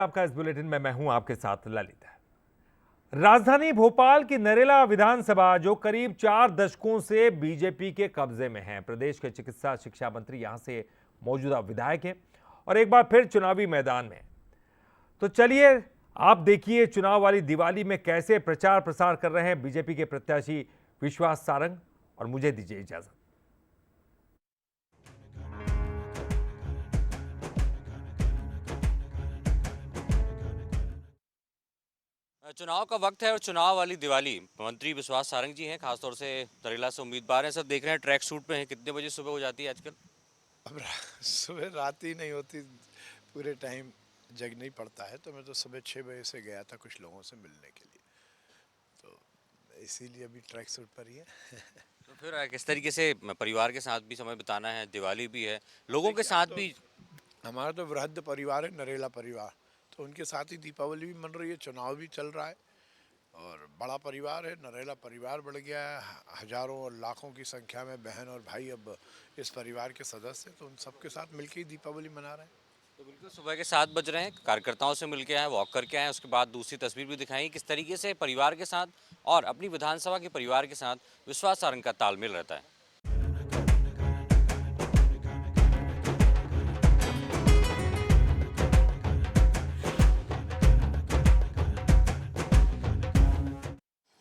आपका इस बुलेटिन में मैं हूं आपके साथ ललित। राजधानी भोपाल की नरेला विधानसभा जो करीब 4 दशकों से बीजेपी के कब्जे में है। प्रदेश के चिकित्सा शिक्षा मंत्री यहां से मौजूदा विधायक हैं और एक बार फिर चुनावी मैदान में। तो चलिए आप देखिए चुनाव वाली दिवाली में कैसे प्रचार प्रसार कर रहे हैं बीजेपी के प्रत्याशी विश्वास सारंग, और मुझे दीजिए इजाजत। चुनाव का वक्त है और चुनाव वाली दिवाली। मंत्री विश्वास सारंग जी हैं, खासतौर से नरेला से उम्मीदवार हैं। सब देख रहे हैं ट्रैक सूट में हैं। कितने बजे सुबह हो जाती है आजकल? अब सुबह रात ही नहीं होती, पूरे टाइम जगना ही पड़ता है। तो मैं तो सुबह 6 बजे से गया था कुछ लोगों से मिलने के लिए, तो इसीलिए अभी ट्रैक सूट पर ही है। तो फिर किस तरीके से परिवार के साथ भी समय बिताना है, दिवाली भी है, लोगों के देखिए, अब साथ तो भी। हमारा तो वृहद परिवार है, नरेला परिवार, तो उनके साथ ही दीपावली भी मन रही है, चुनाव भी चल रहा है और बड़ा परिवार है। नरेला परिवार बढ़ गया है, हजारों और लाखों की संख्या में बहन और भाई अब इस परिवार के सदस्य हैं, तो उन सबके साथ मिलकर ही दीपावली मना रहे हैं। तो बिल्कुल सुबह के 7 बज रहे हैं, कार्यकर्ताओं से मिल के आए, वॉक करके आए, उसके बाद दूसरी तस्वीर भी दिखाई। किस तरीके से परिवार के साथ और अपनी विधानसभा के परिवार के साथ विश्वास सारंग का तालमेल रहता है।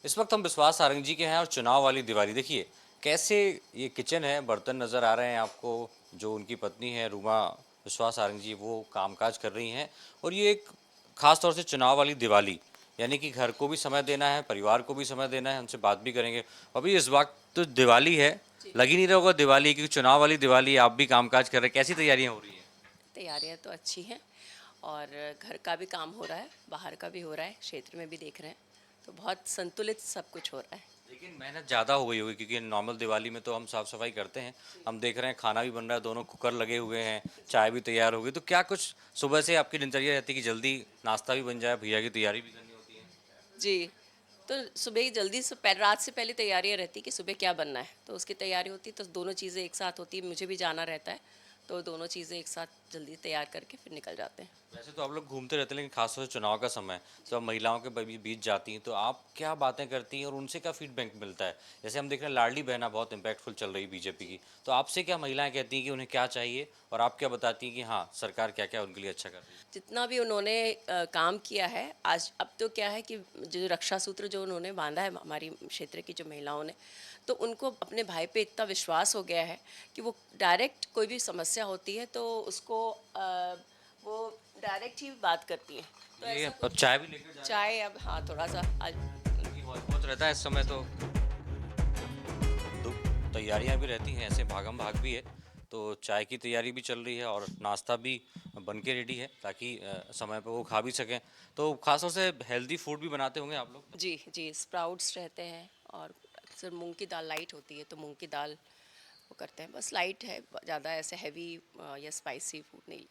इस वक्त हम विश्वास सारंग जी के हैं और चुनाव वाली दिवाली देखिए कैसे ये किचन है, बर्तन नज़र आ रहे हैं आपको। जो उनकी पत्नी है रूमा विश्वास सारंग जी, वो कामकाज कर रही हैं। और ये एक खास तौर से चुनाव वाली दिवाली, यानी कि घर को भी समय देना है, परिवार को भी समय देना है। उनसे बात भी करेंगे। अभी इस वक्त तो दिवाली है, लग ही नहीं रहा होगा दिवाली, क्योंकि चुनाव वाली दिवाली, आप भी कामकाज कर रहे हैं। कैसी तैयारियां हो रही हैं? तैयारियां तो अच्छी हैं और घर का भी काम हो रहा है, बाहर का भी हो रहा है, क्षेत्र में भी देख रहे हैं, तो बहुत संतुलित सब कुछ हो रहा है। लेकिन मेहनत ज़्यादा हो गई होगी, क्योंकि नॉर्मल दिवाली में तो हम साफ़ सफाई करते हैं। हम देख रहे हैं खाना भी बन रहा है, दोनों कुकर लगे हुए हैं, चाय भी तैयार हो गई। तो क्या कुछ सुबह से आपकी दिनचर्या रहती है कि जल्दी नाश्ता भी बन जाए, भैया की तैयारी भी करनी होती है? जी, तो सुबह ही जल्दी से रात से पहले तैयारियां रहती कि सुबह क्या बनना है, तो उसकी तैयारी होती, तो दोनों चीज़ें एक साथ होती है। मुझे भी जाना रहता है, तो दोनों चीज़ें एक साथ जल्दी तैयार करके फिर निकल जाते हैं। वैसे तो आप लोग घूमते रहते हैं, लेकिन खासतौर से चुनाव का समय है, सब महिलाओं के बीच जाती हैं, तो आप क्या बातें करती हैं और उनसे क्या फीडबैक मिलता है? जैसे हम देख रहे हैं लाडली बहना बहुत इम्पैक्टफुल चल रही है बीजेपी की, तो आपसे क्या महिलाएं कहती हैं कि उन्हें क्या चाहिए, और आप क्या बताती हैं कि हाँ सरकार क्या क्या उनके लिए अच्छा कर रही है? जितना भी उन्होंने काम किया है आज, अब तो क्या है कि जो रक्षा सूत्र जो उन्होंने बांधा है हमारी क्षेत्र की जो महिलाओं ने, तो उनको अपने भाई पे इतना विश्वास हो गया है कि वो डायरेक्ट कोई भी समस्या होती है तो उसको वो डायरेक्ट ही बात करती हैं। तो ये ऐसा अब कुछ चाय भी लेकर जा रहे चाहे अब हाँ थोड़ा सा आज हैं? बहुत बहुत रहता है इस समय तो तैयारियां भी रहती हैं, ऐसे भागम भाग भी है। तो चाय की तैयारी भी चल रही है और नाश्ता भी बन के रेडी है, ताकि समय पर वो खा भी सकें। तो खासतौर से हेल्दी फूड भी बनाते होंगे आप लोग? जी जी स्प्राउट्स रहते हैं और अक्सर मूंग की दाल लाइट होती है, तो मूंग की दाल वो करते हैं, बस लाइट है, ज़्यादा ऐसे हैवी या स्पाइसी फूड नहीं।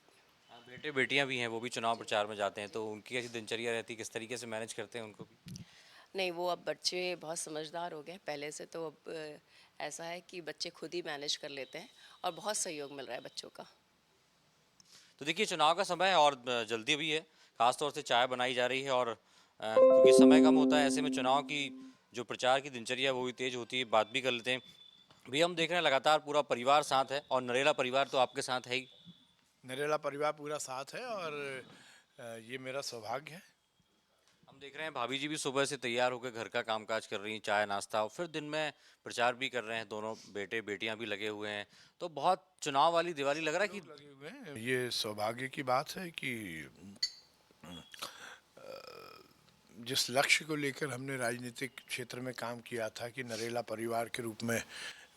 हाँ, बेटे बेटियां भी हैं, वो भी चुनाव जी प्रचार में जाते हैं, जी तो उनकी कैसी दिनचर्या रहती है, किस तरीके से मैनेज करते हैं उनको भी? नहीं, वो अब बच्चे बहुत समझदार हो गए हैं पहले से, तो अब ऐसा है कि बच्चे खुद ही मैनेज कर लेते हैं और बहुत सहयोग मिल रहा है बच्चों का। तो देखिए चुनाव का समय है और जल्दी भी है। खासतौर से चाय बनाई जा रही है और क्योंकि समय कम होता है, ऐसे में चुनाव की जो प्रचार की दिनचर्या है वो भी तेज होती है। बात भी कर लेते हैं। भी हम देख रहे हैं लगातार पूरा परिवार साथ है, और नरेला परिवार तो आपके साथ है ही। नरेला परिवार पूरा साथ है और ये मेरा सौभाग्य है। हम देख रहे हैं भाभी जी भी सुबह से तैयार होकर घर का कामकाज कर रही हैं, चाय नाश्ता, और फिर दिन में प्रचार भी कर रहे हैं। दोनों बेटे बेटियां भी लगे हुए हैं, तो बहुत चुनाव वाली दिवाली लग रहा है कि। लोग लगे हुए हैं। ये सौभाग्य की बात है कि जिस लक्ष्य को लेकर हमने राजनीतिक क्षेत्र में काम किया था कि नरेला परिवार के रूप में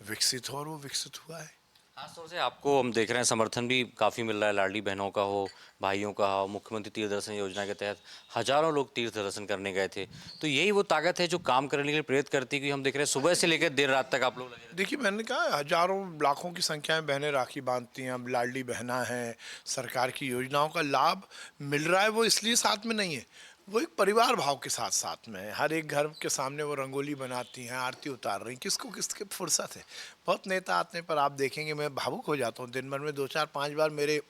विकसित हो, और वो विकसित हुआ है। खासतौर से आपको हम देख रहे हैं समर्थन भी काफ़ी मिल रहा है, लाडली बहनों का हो, भाइयों का हो। मुख्यमंत्री तीर्थ दर्शन योजना के तहत हजारों लोग तीर्थ दर्शन करने गए थे। तो यही वो ताकत है जो काम करने के लिए प्रेरित करती है, कि हम देख रहे हैं सुबह से लेकर देर रात तक आप लोग लगे रहते देखिए, मैंने कहा हजारों लाखों की संख्या में बहनें राखी बांधती हैं, अब लाडली बहना है, सरकार की योजनाओं का लाभ मिल रहा है। वो इसलिए साथ में नहीं है, वो एक परिवार भाव के साथ साथ में है। हर एक घर के सामने वो रंगोली बनाती हैं, आरती उतार रही हैं। किसको किसके फुर्सत है। बहुत नेता आते पर आप देखेंगे मैं भावुक हो जाता हूँ, दिन भर में 2 4 5 बार मेरे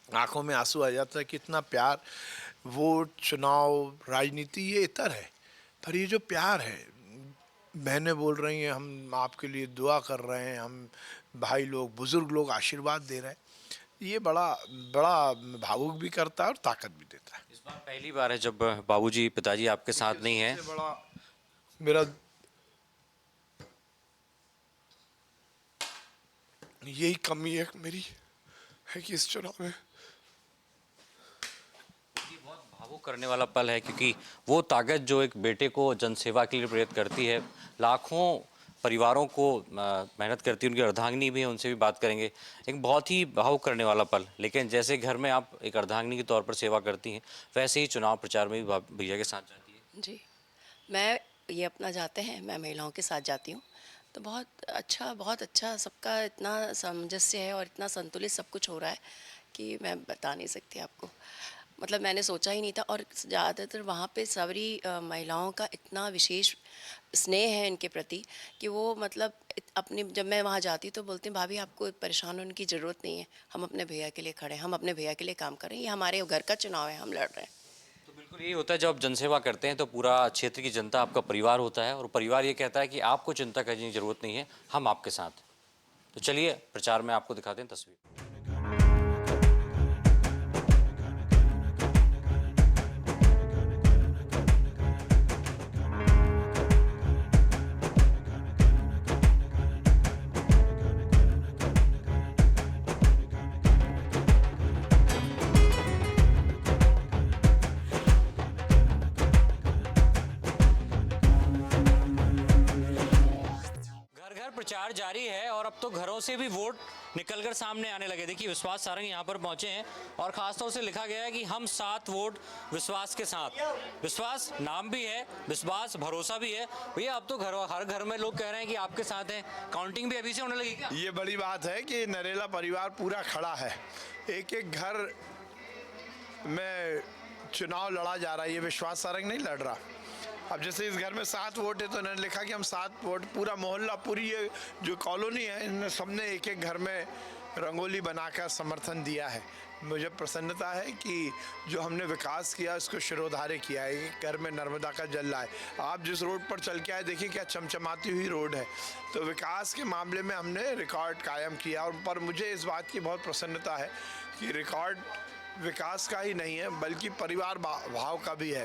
आंखों में आंसू आ जाता है कि इतना प्यार वोट, चुनाव, राजनीति ये इतर है, पर ये जो प्यार है, बहनें बोल रही हैं हम आपके लिए दुआ कर रहे हैं, हम भाई लोग, बुजुर्ग लोग आशीर्वाद दे रहे हैं, ये बड़ा बड़ा भावुक भी करता है और ताकत भी देता है। इस बार पहली बार है जब बाबूजी पिताजी आपके साथ नहीं है। सबसे बड़ा मेरा यही कमी है मेरी, है कि इस चुनाव में बहुत भावुक करने वाला पल है, क्योंकि वो ताकत जो एक बेटे को जनसेवा के लिए प्रेरित करती है, लाखों परिवारों को मेहनत करती है, उनकी अर्धांगिनी भी है, उनसे भी बात करेंगे। एक बहुत ही भावुक करने वाला पल, लेकिन जैसे घर में आप एक अर्धांगिनी के तौर पर सेवा करती हैं, वैसे ही चुनाव प्रचार में भी भैया के साथ जाती है। जी, मैं ये अपना जाते हैं, मैं महिलाओं के साथ जाती हूँ, तो बहुत अच्छा सबका इतना सामंजस्य है और इतना संतुलित सब कुछ हो रहा है कि मैं बता नहीं सकती आपको। मतलब मैंने सोचा ही नहीं था, और ज़्यादातर वहाँ पे सारी महिलाओं का इतना विशेष स्नेह है इनके प्रति कि वो मतलब अपनी, जब मैं वहाँ जाती तो बोलती हैं भाभी आपको परेशान होने की ज़रूरत नहीं है, हम अपने भैया के लिए खड़े हैं, हम अपने भैया के लिए काम कर रहे हैं, ये हमारे घर का चुनाव है, हम लड़ रहे हैं। तो बिल्कुल यही होता है, जब आप जनसेवा करते हैं तो पूरा क्षेत्र की जनता आपका परिवार होता है, और परिवार ये कहता है कि आपको चिंता करने की जरूरत नहीं है, हम आपके साथ हैं। तो चलिए प्रचार में आपको दिखाते हैं तस्वीर। प्रचार जारी है और अब तो घरों से भी वोट निकलकर सामने आने लगे। देखिए विश्वास सारंग यहाँ पर पहुंचे हैं और खासतौर से लिखा गया है कि हम 7 वोट विश्वास के साथ। विश्वास नाम भी है, विश्वास भरोसा भी है। भैया अब तो हर घर में लोग कह रहे हैं कि आपके साथ हैं, काउंटिंग भी अभी से होने लगी क्या? ये बड़ी बात है कि नरेला परिवार पूरा खड़ा है, एक एक घर में चुनाव लड़ा जा रहा है, ये विश्वास सारंग नहीं लड़ रहा। अब जैसे इस घर में 7 वोट है तो इन्होंने लिखा कि हम 7 वोट, पूरा मोहल्ला, पूरी ये जो कॉलोनी है, इन सबने एक एक घर में रंगोली बनाकर समर्थन दिया है। मुझे प्रसन्नता है कि जो हमने विकास किया उसको शिरोधार्य किया है। एक घर में नर्मदा का जल लाए, आप जिस रोड पर चल के आए देखिए क्या चमचमाती हुई रोड है। तो विकास के मामले में हमने रिकॉर्ड कायम किया, और पर मुझे इस बात की बहुत प्रसन्नता है कि रिकॉर्ड विकास का ही नहीं है बल्कि परिवार भाव का भी है।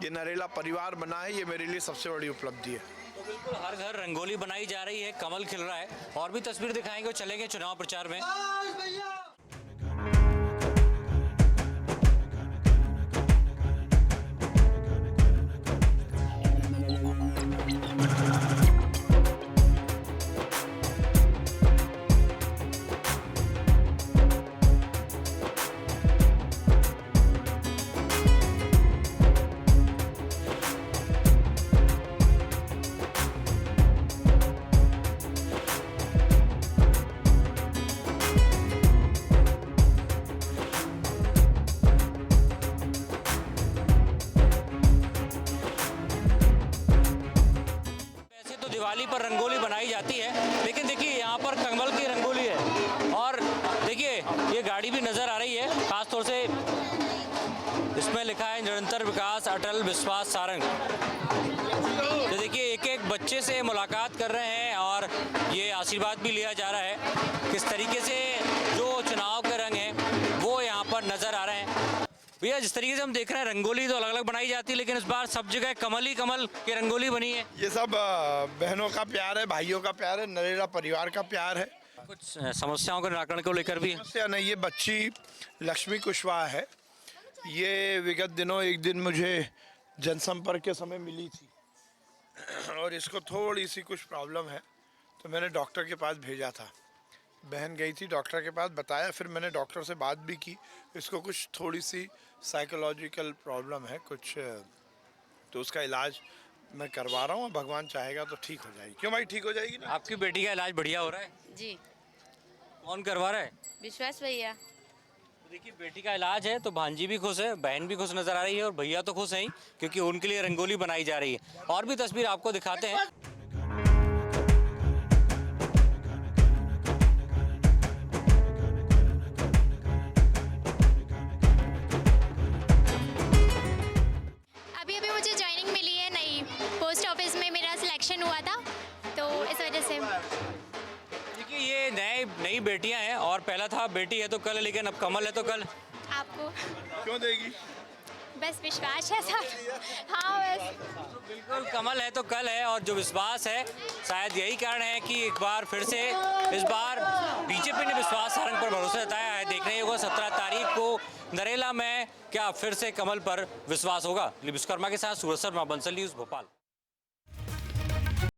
ये नरेला परिवार बना है, ये मेरे लिए सबसे बड़ी उपलब्धि है। तो बिल्कुल हर घर रंगोली बनाई जा रही है, कमल खिल रहा है, और भी तस्वीर दिखाएंगे और चलेंगे चुनाव प्रचार में। दिवाली पर रंगोली बनाई जाती है, लेकिन देखिए यहाँ पर कमल की रंगोली है, और देखिए ये गाड़ी भी नजर आ रही है, खासतौर से इसमें लिखा है निरंतर विकास अटल विश्वास सारंग। तो देखिए एक एक बच्चे से मुलाकात कर रहे हैं और ये आशीर्वाद भी लिया जा रहा है। किस तरीके से जो चुनाव के रंग हैं वो यहाँ पर नजर आ रहे हैं। भैया जिस तरीके से हम देख रहे हैं रंगोली तो अलग अलग बनाई जाती है, लेकिन इस बार सब जगह कमल ही कमल की रंगोली बनी है। ये सब बहनों का प्यार है, भाइयों का प्यार है, नरेला परिवार का प्यार है। कुछ समस्याओं के निराकरण को लेकर भी है। समस्या नहीं, ये बच्ची लक्ष्मी कुशवाहा है, ये विगत दिनों एक दिन मुझे जनसंपर्क के समय मिली थी और इसको थोड़ी सी कुछ प्रॉब्लम है, तो मैंने डॉक्टर के पास भेजा था। बहन गई थी डॉक्टर के पास, बताया, फिर मैंने डॉक्टर से बात भी की, इसको कुछ थोड़ी सी साइकोलॉजिकल प्रॉब्लम है कुछ, तो उसका इलाज मैं करवा रहा हूँ, भगवान चाहेगा तो ठीक हो जाएगी। क्यों भाई, ठीक हो जाएगी ना? आपकी बेटी का इलाज बढ़िया हो रहा है? जी, कौन करवा रहा है? विश्वास भैया। तो देखिए बेटी का इलाज है तो भांजी भी खुश है, बहन भी खुश नजर आ रही है, और भैया तो खुश हैं ही क्योंकि उनके लिए रंगोली बनाई जा रही है। और भी तस्वीर आपको दिखाते हैं। नई बेटियां हैं और पहला था बेटी है तो कल, लेकिन अब कमल है तो कल। आपको क्यों देगी? बस विश्वास है सब। हाँ बस बिल्कुल, कमल है तो कल है, और जो विश्वास है शायद यही कारण है कि एक बार फिर से इस बार बीजेपी ने विश्वास सारंग पर भरोसा जताया है। देखने ही होगा 17 तारीख को नरेला में क्या फिर से कमल पर विश्वास होगा। विश्वकर्मा के साथ सूरज शर्मा, बंसल न्यूज़, भोपाल।